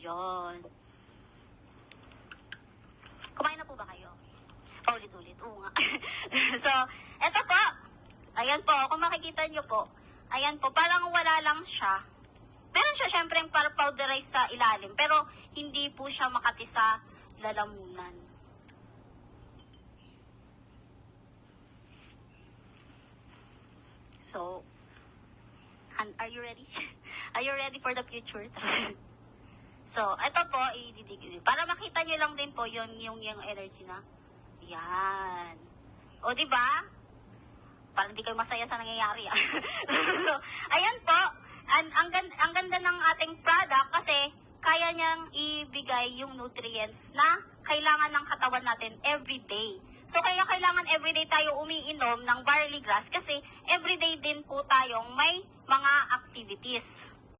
Yun. Kumain na po ba kayo? Paulit-ulit. Oo nga. So, eto po. Ayan po. Kung makikita nyo po, ayan po, parang wala lang siya. Meron siya syempre yung powderize sa ilalim, pero hindi po siya makati sa lalamunan. So, are you ready? Are you ready for the future? So, ito po, ididikit. Para makita nyo lang din po yung energy na. Yan. O, di ba? Parang hindi kayo masaya sa nangyayari. So, ayan po. Ang ganda ng ating product kasi kaya niyang ibigay yung nutrients na kailangan ng katawan natin everyday. So, kaya kailangan everyday tayo umiinom ng barley grass kasi everyday din po tayong may mga activities.